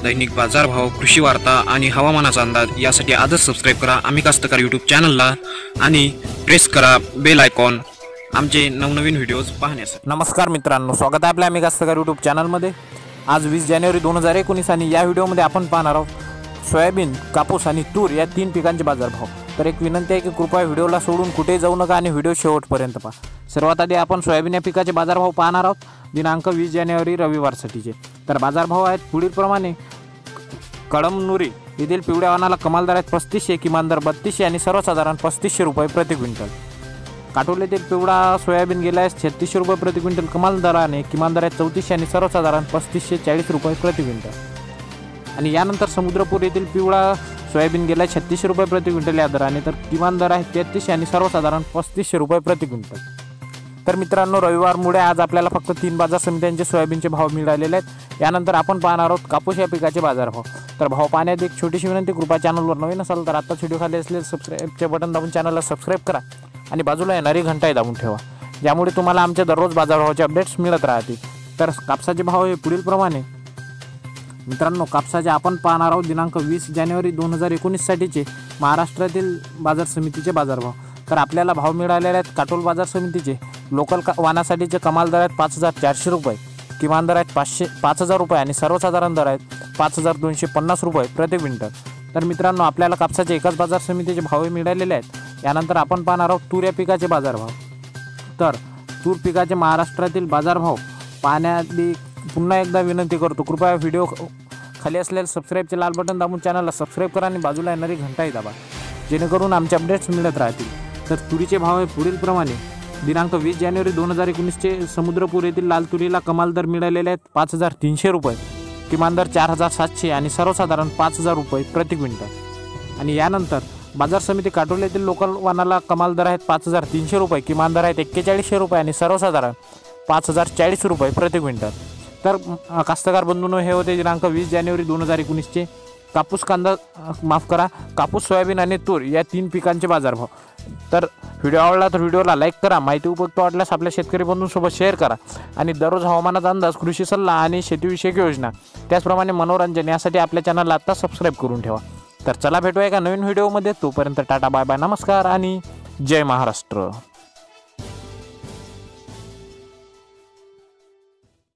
दैनिक बाजारभाव, कृषी वार्ता आणि हवामानाचा अंदाज यासाठी आजच सबस्क्राईब करा आम्ही कास्तकार यूट्यूब चॅनलला आणि प्रेस करा बेल आयकॉन आमचे नवनवीन व्हिडिओज पाहण्यासाठी। नमस्कार मित्रांनो, स्वागत आहे आपल्या आम्ही कास्तकार यूट्यूब चॅनलमध्ये। आज 20 जानेवारी 2019 आणि या व्हिडिओमध्ये आपण पाहणार आहोत सोयाबीन, कापूस आणि तूर या तीन पिकांचे बाजारभाव। तर एक विनंती आहे की कृपया व्हिडिओला सोडून कुठेही जाऊ नका आणि व्हिडिओ शेवटपर्यंत पहा। सर्वात आधी आपण सोयाबीन या पिकाचे बाजारभाव पाहणार आहोत दिनांक 20 जानेवारी रविवारसाठीचे। तर बाजारभाव आहेत पुढीलप्रमाणे। कळमनुरी येथील पिवळ्या वाणाला कमाल दर आहेत 3500, किमान दर 3200 आणि सर्वसाधारण 3500 रुपये प्रति क्विंटल। काटोल येथील पिवळा सोयाबीन गेला आहे 3600 रुपये प्रति क्विंटल कमाल दराने, किमान दर आहे 3400 आणि सर्वसाधारण 3540 रुपये प्रति क्विंटल। आणि यानंतर समुद्रपूर येथील पिवळा सोयाबीन गेला आहे 3600 रुपये प्रति क्विंटल या दराने, तर किमान दर आहे 3300 आणि सर्वसाधारण 3500 रुपये प्रति क्विंटल। तर मित्रांनो, रविवारमुळे आज आपल्याला फक्त 3 बाजार समित्यांचे सोयाबीनचे भाव मिळालेले आहेत। यानंतर आपण पाहणार आहोत कापूस या पिकाचे बाजारभाव। तर भाव पाहण्यात एक छोटीशी विनंती, कृपया चॅनलवर नवीन असाल तर आत्ताच व्हिडिओ खाली असलेले सबस्क्राईबचे बटन दाबून चॅनलला सबस्क्राईब करा आणि बाजूला येणारी घंटाही दाबून ठेवा, ज्यामुळे तुम्हाला आमचे दररोज बाजारभावाचे अपडेट्स मिळत राहतील। तर कापसाचे भाव हे पुढीलप्रमाणे। मित्रांनो, कापसाचे आपण पाहणार आहोत दिनांक 20 जानेवारी 2019 साठीचे महाराष्ट्रातील बाजार समितीचे बाजारभाव। तर आपल्याला भाव मिळालेले आहेत काटोल बाजार समितीचे लोकल वाणासाठीचे कमाल दर आहेत 5400 रुपये, किमान दर आहेत 5000 रुपये आणि सर्वसाधारण दर आहेत 5250 रुपये प्रति क्विंटल। तर मित्रांनो, आपल्याला कापसाचे एकाच बाजार समितीचे भाव मिळालेले आहेत। यानंतर आपण पाहणार आहोत तूर या पिकाचे बाजारभाव। तर तूर पिकाचे महाराष्ट्रातील बाजारभाव पाहण्याआधी पुन्हा एकदा विनंती करतो, कृपया व्हिडिओ खाली असलेले सबस्क्राईबचे लाल बटन दाबून चॅनलला सबस्क्राईब करा आणि बाजूला येणारी घंटाही दाबा, जेणेकरून आमचे अपडेट्स मिळत राहतील। तर तुरीचे भाव हे पुढीलप्रमाणे। दिनांक 20 जानेवारी 2019चे समुद्रपूर येथील लाल तुरीला कमाल दर मिळालेले आहेत 5300 रुपये, किमान दर 4700 आणि सर्वसाधारण 5000 रुपये प्रति क्विंटल। आणि यानंतर बाजार समिती काटोल येथील लोकल वाणाला कमाल दर आहेत 5300 रुपये, किमान दर आहेत 4100 रुपये आणि सर्वसाधारण 5040 रुपये प्रति क्विंटल। तर कास्तकार बंधूंनो, हे होते दिनांक 20 जानेवारी 2019चे कापूस, सोयाबीन आणि तूर या तीन पिकांचे बाजारभाव। तर व्हिडिओ आवडला तर व्हिडिओला लाईक करा, माहिती उपयुक्त वाटल्यास आपल्या शेतकरी बंधूंसोबत शेअर करा आणि दररोज हवामानाचा अंदाज, कृषी सल्ला आणि शेतीविषयक योजना, त्याचप्रमाणे मनोरंजन यासाठी आपल्या चॅनलला आत्ता सबस्क्राईब करून ठेवा। तर चला भेटूया एका नवीन व्हिडिओमध्ये, तोपर्यंत टाटा बाय बाय, नमस्कार आणि जय महाराष्ट्र।